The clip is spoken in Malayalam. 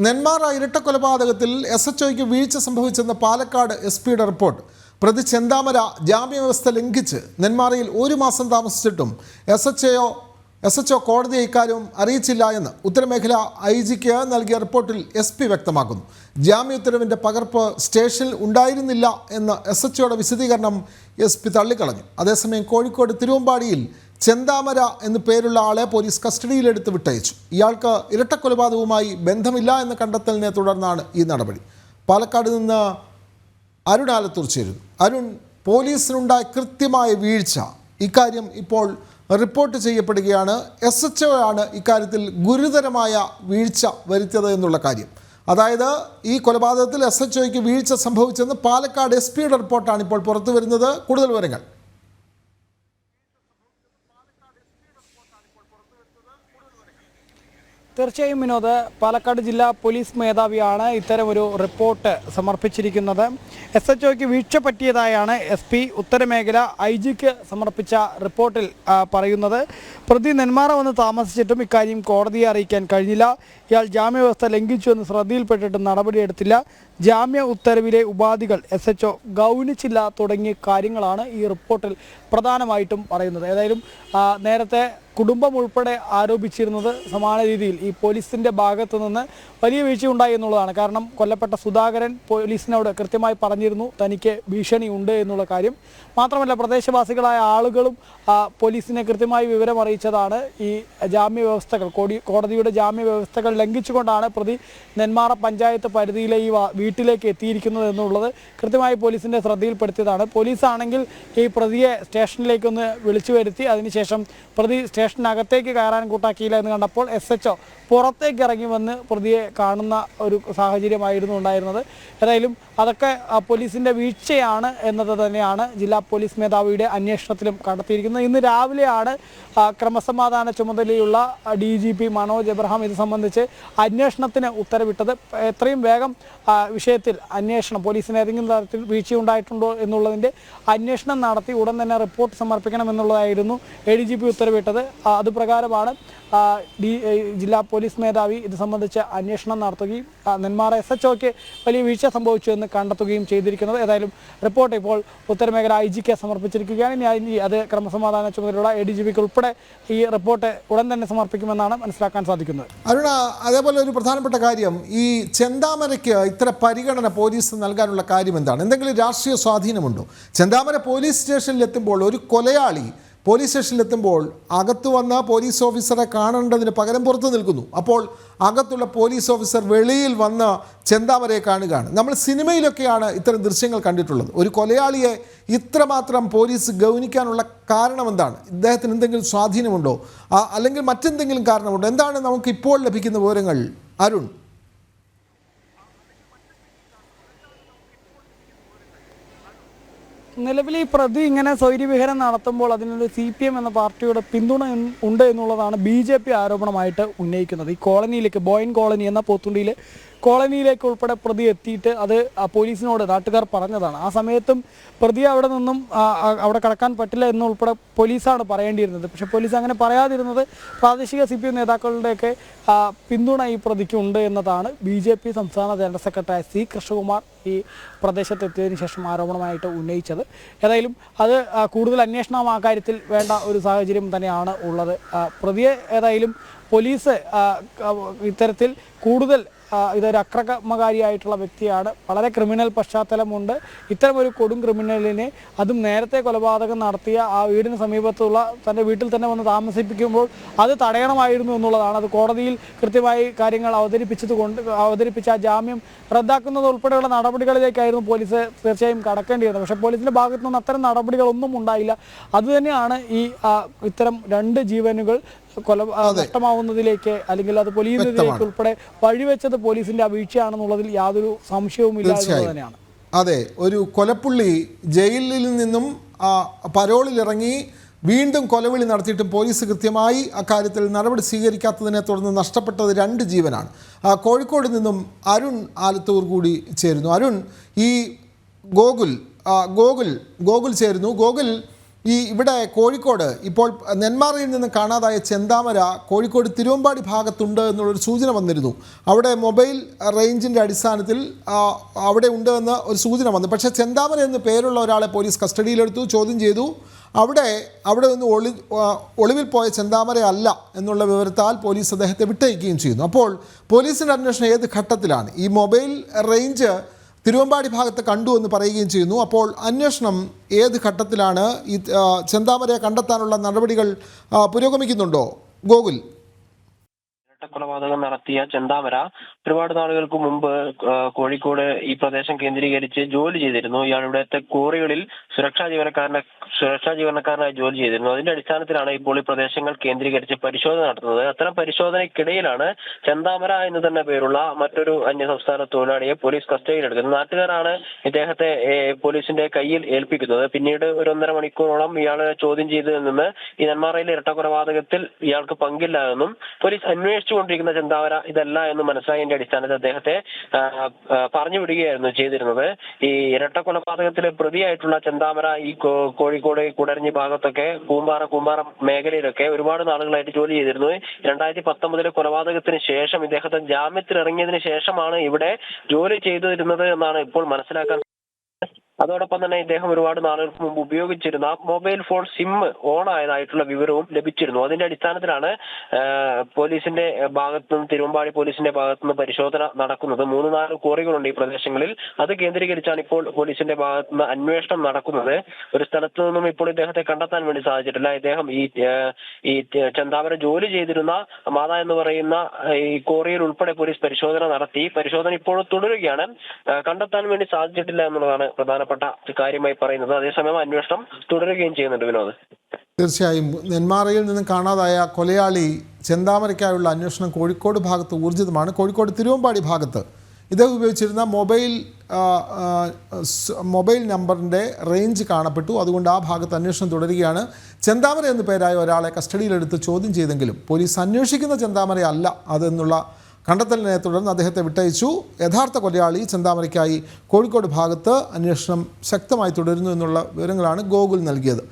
നെന്മാറ ഇരട്ടക്കൊലപാതകത്തിൽ SHOയ്ക്ക് വീഴ്ച സംഭവിച്ചെന്ന പാലക്കാട് SP-യുടെ റിപ്പോർട്ട്. പ്രതി ചെന്താമര ജാമ്യവ്യവസ്ഥ ലംഘിച്ച് നെന്മാറയിൽ 1 മാസം താമസിച്ചിട്ടും SHO കോടതിയെ ഇക്കാര്യം അറിയിച്ചില്ല എന്ന് ഉത്തരമേഖല IGക്ക് നൽകിയ റിപ്പോർട്ടിൽ SP വ്യക്തമാക്കുന്നു. ജാമ്യ ഉത്തരവിൻ്റെ പകർപ്പ് സ്റ്റേഷനിൽ ഉണ്ടായിരുന്നില്ല എന്ന SHOയുടെ വിശദീകരണം SP തള്ളിക്കളഞ്ഞു. അതേസമയം കോഴിക്കോട് തിരുവമ്പാടിയിൽ ചെന്താമര എന്നു പേരുള്ള ആളെ പോലീസ് കസ്റ്റഡിയിലെടുത്ത് വിട്ടയച്ചു. ഇയാൾക്ക് ഇരട്ടക്കൊലപാതകവുമായി ബന്ധമില്ല എന്ന കണ്ടെത്തലിനെ തുടർന്നാണ് ഈ നടപടി. പാലക്കാട് നിന്ന് അരുൺ ആലത്തൂർ ചേരുന്നു. അരുൺ, പോലീസിനുണ്ടായ കൃത്യമായ വീഴ്ച, ഇക്കാര്യം ഇപ്പോൾ റിപ്പോർട്ട് ചെയ്യപ്പെടുകയാണ്. SHO ആണ് ഇക്കാര്യത്തിൽ ഗുരുതരമായ വീഴ്ച വരുത്തിയത് എന്നുള്ള കാര്യം. അതായത് ഈ കൊലപാതകത്തിൽ SHOയ്ക്ക് വീഴ്ച സംഭവിച്ചെന്ന് പാലക്കാട് SP-യുടെ റിപ്പോർട്ടാണ് ഇപ്പോൾ പുറത്തു വരുന്നത്. കൂടുതൽ വിവരങ്ങൾ. തീർച്ചയായും വിനോദ്, പാലക്കാട് ജില്ലാ പോലീസ് മേധാവിയാണ് ഇത്തരമൊരു റിപ്പോർട്ട് സമർപ്പിച്ചിരിക്കുന്നത്. SHOയ്ക്ക് വീഴ്ച പറ്റിയതായാണ് SP ഉത്തരമേഖല IGക്ക് സമർപ്പിച്ച റിപ്പോർട്ടിൽ പറയുന്നത്. പ്രതി നെന്മാറ വന്ന് താമസിച്ചിട്ടും ഇക്കാര്യം കോടതിയെ അറിയിക്കാൻ കഴിഞ്ഞില്ല. ഇയാൾ ജാമ്യവ്യവസ്ഥ ലംഘിച്ചു എന്ന് ശ്രദ്ധയിൽപ്പെട്ടിട്ടും നടപടിയെടുത്തില്ല. ജാമ്യ ഉത്തരവിലെ ഉപാധികൾ SHO ഗൗനിച്ചില്ല തുടങ്ങിയ കാര്യങ്ങളാണ് ഈ റിപ്പോർട്ടിൽ പ്രധാനമായിട്ടും പറയുന്നത്. ഏതായാലും നേരത്തെ കുടുംബം ഉൾപ്പെടെ ആരോപിച്ചിരുന്നത് സമാന രീതിയിൽ ഈ പോലീസിൻ്റെ ഭാഗത്തു നിന്ന് വലിയ വീഴ്ചയുണ്ടായി എന്നുള്ളതാണ്. കാരണം കൊല്ലപ്പെട്ട സുധാകരൻ പോലീസിനോട് കൃത്യമായി പറഞ്ഞിരുന്നു തനിക്ക് ഭീഷണിയുണ്ട് എന്നുള്ള കാര്യം. മാത്രമല്ല പ്രദേശവാസികളായ ആളുകളും പോലീസിനെ കൃത്യമായി വിവരം അറിയിച്ചതാണ്. ഈ ജാമ്യ വ്യവസ്ഥകൾ കോടതിയുടെ ജാമ്യ വ്യവസ്ഥകൾ ലംഘിച്ചുകൊണ്ടാണ് പ്രതി നെന്മാറ പഞ്ചായത്ത് പരിധിയിലെ ഈ വീട്ടിലേക്ക് എത്തിയിരിക്കുന്നത് എന്നുള്ളത് കൃത്യമായി പോലീസിൻ്റെ ശ്രദ്ധയിൽപ്പെടുത്തിയതാണ്. പോലീസാണെങ്കിൽ ഈ പ്രതിയെ സ്റ്റേഷനിലേക്കൊന്ന് വിളിച്ചു വരുത്തി അതിനുശേഷം പ്രതി സ്റ്റേഷനകത്തേക്ക് കയറാൻ കൂട്ടാക്കിയില്ല എന്ന് കണ്ടപ്പോൾ SHO പുറത്തേക്ക് ഇറങ്ങി വന്ന് പ്രതിയെ കാണുന്ന ഒരു സാഹചര്യമായിരുന്നു ഉണ്ടായിരുന്നത്. ഏതായാലും അതൊക്കെ പോലീസിൻ്റെ വീഴ്ചയാണ് എന്നത് തന്നെയാണ് ജില്ലാ പോലീസ് മേധാവിയുടെ അന്വേഷണത്തിലും കണ്ടെത്തിയിരിക്കുന്നത്. ഇന്ന് രാവിലെയാണ് ക്രമസമാധാന ചുമതലയുള്ള DGP മനോജ് എബ്രഹാം ഇത് സംബന്ധിച്ച് അന്വേഷണത്തിന് ഉത്തരവിട്ടത്. എത്രയും വേഗം വിഷയത്തിൽ അന്വേഷണം, പോലീസിന് ഏതെങ്കിലും തരത്തിൽ വീഴ്ചയുണ്ടായിട്ടുണ്ടോ എന്നുള്ളതിൻ്റെ അന്വേഷണം നടത്തി ഉടൻ തന്നെ റിപ്പോർട്ട് സമർപ്പിക്കണമെന്നുള്ളതായിരുന്നു ADGP ഉത്തരവിട്ടത്. അതുപ്രകാരമാണ് ജില്ലാ പോലീസ് മേധാവി ഇത് സംബന്ധിച്ച് അന്വേഷണം നടത്തുകയും നെന്മാറ SHOയ്ക്ക് വലിയ വീഴ്ച സംഭവിച്ചു എന്ന് കണ്ടെത്തുകയും ചെയ്തിരിക്കുന്നത്. ഏതായാലും റിപ്പോർട്ട് ഇപ്പോൾ ഉത്തരമേഖല IGക്ക് സമർപ്പിച്ചിരിക്കുകയാണ്. ഇനി അത് ക്രമസമാധാന ചുമതലയുള്ള ADGPക്ക് ഉൾപ്പെടെ ഈ റിപ്പോർട്ട് ഉടൻ തന്നെ സമർപ്പിക്കുമെന്നാണ് മനസ്സിലാക്കാൻ സാധിക്കുന്നത്. അരുണ, അതേപോലെ ഒരു പ്രധാനപ്പെട്ട കാര്യം, ഈ ചെന്താമരയ്ക്ക് ഇത്ര പരിഗണന പോലീസ് നൽകാനുള്ള കാര്യം എന്താണ്? എന്തെങ്കിലും രാഷ്ട്രീയ സ്വാധീനമുണ്ടോ? ചെന്താമര പോലീസ് സ്റ്റേഷനിലെത്തുമ്പോൾ, ഒരു കൊലയാളി പോലീസ് സ്റ്റേഷനിലെത്തുമ്പോൾ അകത്ത് വന്ന പോലീസ് ഓഫീസറെ കാണേണ്ടതിന് പകരം പുറത്ത് നിൽക്കുന്നു. അപ്പോൾ അകത്തുള്ള പോലീസ് ഓഫീസർ വെളിയിൽ വന്ന് ചെന്താമരയെ കാണുകയാണ്. നമ്മൾ സിനിമയിലൊക്കെയാണ് ഇത്തരം ദൃശ്യങ്ങൾ കണ്ടിട്ടുള്ളത്. ഒരു കൊലയാളിയെ ഇത്രമാത്രം പോലീസ് ഗൗനിക്കാനുള്ള കാരണം എന്താണ്? ഇദ്ദേഹത്തിന് എന്തെങ്കിലും സ്വാധീനമുണ്ടോ, അല്ലെങ്കിൽ മറ്റെന്തെങ്കിലും കാരണമുണ്ടോ? എന്താണ് നമുക്ക് ഇപ്പോൾ ലഭിക്കുന്ന വിവരങ്ങൾ അരുൺ? നിലവിൽ ഈ പ്രതി ഇങ്ങനെ സ്വൈര്യവിഹരം നടത്തുമ്പോൾ അതിനൊരു CPM എന്ന പാർട്ടിയുടെ പിന്തുണ ഉണ്ട് എന്നുള്ളതാണ് BJP ആരോപണമായിട്ട് ഉന്നയിക്കുന്നത്. ഈ കോളനിയിലേക്ക്, ബോയിൻ കോളനി എന്ന പോത്തുണ്ടിയിലെ കോളനിയിലേക്ക് ഉൾപ്പെടെ പ്രതി എത്തിയിട്ട് അത് പോലീസിനോട് നാട്ടുകാർ പറഞ്ഞതാണ്. ആ സമയത്തും പ്രതി അവിടെ നിന്നും അവിടെ കടക്കാൻ പറ്റില്ല എന്നുൾപ്പെടെ പോലീസാണ് പറയേണ്ടിയിരുന്നത്. പക്ഷേ പോലീസ് അങ്ങനെ പറയാതിരുന്നത് പ്രാദേശിക CPM നേതാക്കളുടെയൊക്കെ പിന്തുണ ഈ പ്രതിക്കുണ്ട് എന്നതാണ് BJP സംസ്ഥാന ജനറൽ സെക്രട്ടറി C കൃഷ്ണകുമാർ ഈ പ്രദേശത്തെത്തിയതിനു ശേഷം ആരോപണമായിട്ട് ഉന്നയിച്ചത്. ഏതായാലും അത് കൂടുതൽ അന്വേഷണം ആ കാര്യത്തിൽ വേണ്ട ഒരു സാഹചര്യം തന്നെയാണ് ഉള്ളത്. പ്രതിയെ ഏതായാലും പോലീസ് ഇത്തരത്തിൽ കൂടുതൽ ഇതൊരു അക്രമകാരിയായിട്ടുള്ള വ്യക്തിയാണ്, വളരെ ക്രിമിനൽ പശ്ചാത്തലമുണ്ട്. ഇത്തരമൊരു കൊടും ക്രിമിനലിനെ, അതും നേരത്തെ കൊലപാതകം നടത്തിയ ആ വീടിന് സമീപത്തുള്ള തൻ്റെ വീട്ടിൽ തന്നെ വന്ന് താമസിപ്പിക്കുമ്പോൾ അത് തടയണമായിരുന്നു എന്നുള്ളതാണ്. അത് കോടതിയിൽ കൃത്യമായി കാര്യങ്ങൾ അവതരിപ്പിച്ച ആ ജാമ്യം റദ്ദാക്കുന്നത് ഉൾപ്പെടെയുള്ള നടപടികളിലേക്കായിരുന്നു പോലീസ് തീർച്ചയായും കടക്കേണ്ടിയിരുന്നത്. പക്ഷേ പോലീസിൻ്റെ ഭാഗത്തു നിന്ന് അത്തരം നടപടികളൊന്നും ഉണ്ടായില്ല. അതുതന്നെയാണ് ഈ ഇത്തരം 2 ജീവനുകൾ നഷ്ടമാവുന്നതിലേക്ക് അല്ലെങ്കിൽ അത് പൊലിയുന്നതിലേക്ക് ഉൾപ്പെടെ വഴിവെച്ചത് പോലീസിന്റെ വീഴ്ചയാണെന്നുള്ളതിൽ യാതൊരു സംശയവുമില്ല എന്നത് തന്നെയാണ്. അതെ, ഒരു കൊലപ്പുള്ളി ജയിലിൽ നിന്നും പരോളിലിറങ്ങി വീണ്ടും കൊലവിളി നടത്തിയിട്ടും പോലീസ് കൃത്യമായി അക്കാര്യത്തിൽ നടപടി സ്വീകരിക്കാത്തതിനെ തുടർന്ന് നഷ്ടപ്പെട്ടത് 2 ജീവനാണ്. കോഴിക്കോട് നിന്നും അരുൺ ആലത്തൂർ കൂടി ചേരുന്നു. അരുൺ, ഈ ഗോകുൽ ചേരുന്നു. ഗോകുൽ, ഇവിടെ കോഴിക്കോട് ഇപ്പോൾ നെന്മാറയിൽ നിന്ന് കാണാതായ ചെന്താമര കോഴിക്കോട് തിരുവമ്പാടി ഭാഗത്തുണ്ട് എന്നുള്ളൊരു സൂചന വന്നിരുന്നു. അവിടെ മൊബൈൽ റേഞ്ചിൻ്റെ അടിസ്ഥാനത്തിൽ അവിടെ ഉണ്ട് എന്ന് ഒരു സൂചന വന്നു. പക്ഷേ ചെന്താമര എന്ന് പേരുള്ള ഒരാളെ പോലീസ് കസ്റ്റഡിയിലെടുത്തു, ചോദ്യം ചെയ്തു. അവിടെ നിന്ന് ഒളിവിൽ പോയ ചെന്താമര അല്ല എന്നുള്ള വിവരത്താൽ പോലീസ് അദ്ദേഹത്തെ വിട്ടയക്കുകയും ചെയ്യുന്നു. അപ്പോൾ പോലീസിൻ്റെ അന്വേഷണം ഏത് ഘട്ടത്തിലാണ്? ഈ മൊബൈൽ റേഞ്ച് തിരുവമ്പാടി ഭാഗത്ത് കണ്ടു എന്ന് പറയുകയും ചെയ്യുന്നു. അപ്പോൾ അന്വേഷണം ഏത് ഘട്ടത്തിലാണ്? ഈ ചെന്താമരയെ കണ്ടെത്താനുള്ള നടപടികൾ പുരോഗമിക്കുന്നുണ്ടോ ഗോകുൽ? കൊലപാതകം നടത്തിയ ചെന്താമര ഒരുപാട് നാളുകൾക്ക് മുമ്പ് കോഴിക്കോട് ഈ പ്രദേശം കേന്ദ്രീകരിച്ച് ജോലി ചെയ്തിരുന്നു. ഇയാൾ ഇവിടുത്തെ ക്വാറികളിൽ സുരക്ഷാ ജീവനക്കാരനായി ജോലി ചെയ്തിരുന്നു. അതിന്റെ അടിസ്ഥാനത്തിലാണ് ഇപ്പോൾ ഈ പ്രദേശങ്ങൾ കേന്ദ്രീകരിച്ച് പരിശോധന നടത്തുന്നത്. അത്തരം പരിശോധനയ്ക്കിടയിലാണ് ചെന്താമര എന്ന് തന്നെ പേരുള്ള മറ്റൊരു അന്യസംസ്ഥാന തൊഴിലാളിയെ പോലീസ് കസ്റ്റഡിയിലെടുക്കുന്നത്. നാട്ടുകാരാണ് ഇദ്ദേഹത്തെ പോലീസിന്റെ കയ്യിൽ ഏൽപ്പിക്കുന്നത്. പിന്നീട് ഒരു 1.5 മണിക്കൂറോളം ഇയാളെ ചോദ്യം ചെയ്തതിൽ നിന്ന് ഈ നെന്മാറയിലെ ഇരട്ടക്കൊലപാതകത്തിൽ ഇയാൾക്ക് പങ്കില്ല എന്നും പോലീസ് അന്വേഷിച്ചുകൊണ്ടിരിക്കുന്ന ചെന്താമര ഇതല്ല എന്ന് മനസ്സിലായതിന്റെ അടിസ്ഥാനത്തിൽ അദ്ദേഹത്തെ പറഞ്ഞു വിടുകയായിരുന്നു ചെയ്തിരുന്നത്. ഈ ഇരട്ട കൊലപാതകത്തിലെ പ്രതിയായിട്ടുള്ള ചെന്താമര ഈ കോഴിക്കോട് കുടരഞ്ഞി ഭാഗത്തൊക്കെ കൂമ്പാറ മേഖലയിലൊക്കെ ഒരുപാട് നാളുകളായിട്ട് ജോലി ചെയ്തിരുന്നു. 2019 കൊലപാതകത്തിന് ശേഷം ഇദ്ദേഹത്തെ ജാമ്യത്തിൽ ഇറങ്ങിയതിനു ശേഷമാണ് ഇവിടെ ജോലി ചെയ്തിരുന്നത് എന്നാണ് ഇപ്പോൾ മനസ്സിലാക്കാൻ. അതോടൊപ്പം തന്നെ ഇദ്ദേഹം ഒരുപാട് നാളുകൾക്ക് മുമ്പ് ഉപയോഗിച്ചിരുന്ന മൊബൈൽ ഫോൺ സിം ഓൺ ആയതായിട്ടുള്ള വിവരവും ലഭിച്ചിരുന്നു. അതിന്റെ അടിസ്ഥാനത്തിലാണ് പോലീസിന്റെ ഭാഗത്തുനിന്ന് തിരുവമ്പാടി പോലീസിന്റെ ഭാഗത്തുനിന്ന് പരിശോധന നടക്കുന്നത്. 3-4 ക്വാറികളുണ്ട് ഈ പ്രദേശങ്ങളിൽ. അത് കേന്ദ്രീകരിച്ചാണ് ഇപ്പോൾ പോലീസിന്റെ ഭാഗത്തുനിന്ന് അന്വേഷണം നടക്കുന്നത്. ഒരു സ്ഥലത്തു നിന്നും ഇപ്പോൾ ഇദ്ദേഹത്തെ കണ്ടെത്താൻ വേണ്ടി സാധിച്ചിട്ടില്ല. ഇദ്ദേഹം ഈ ചെന്താമര ജോലി ചെയ്തിരുന്ന മാത എന്ന് പറയുന്ന ഈ ക്വാറിയിൽ ഉൾപ്പെടെ പോലീസ് പരിശോധന നടത്തി. പരിശോധന ഇപ്പോഴും തുടരുകയാണ്. കണ്ടെത്താൻ വേണ്ടി സാധിച്ചിട്ടില്ല എന്നുള്ളതാണ് പ്രധാനപ്പെട്ട കാര്യമായി പറയുന്നത്. അതേസമയം അന്വേഷണം തുടരുകയും ചെയ്യുന്നുണ്ട് വിനോദ്. തീർച്ചയായും നെന്മാറയിൽ നിന്ന് കാണാതായ കൊലയാളി ചെന്താമരയ്ക്കായുള്ള അന്വേഷണം കോഴിക്കോട് ഭാഗത്ത് ഊർജിതമാണ്. കോഴിക്കോട് തിരുവമ്പാടി ഭാഗത്ത് ഇദ്ദേഹം ഉപയോഗിച്ചിരുന്ന മൊബൈൽ നമ്പറിൻ്റെ റേഞ്ച് കാണപ്പെട്ടു. അതുകൊണ്ട് ആ ഭാഗത്ത് അന്വേഷണം തുടരുകയാണ്. ചെന്താമര എന്നു പേരായ ഒരാളെ കസ്റ്റഡിയിലെടുത്ത് ചോദ്യം ചെയ്തെങ്കിലും പോലീസ് അന്വേഷിക്കുന്ന ചെന്താമര അല്ല അതെന്നുള്ള കണ്ടെത്തലിനെ തുടർന്ന് അദ്ദേഹത്തെ വിട്ടയച്ചു. യഥാർത്ഥ കൊലയാളി ചെന്താമരയ്ക്കായി കോഴിക്കോട് ഭാഗത്ത് അന്വേഷണം ശക്തമായി തുടരുന്നു എന്നുള്ള വിവരങ്ങളാണ് ഗോകുൽ നൽകിയത്.